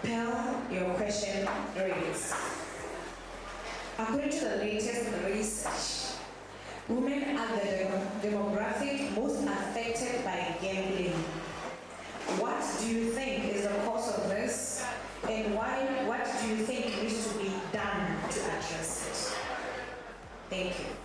Pell, your question reads, according to the latest research, women are the demographic most affected by gambling. What do you think is the cause of this, and what do you think needs to be done to address it? Thank you.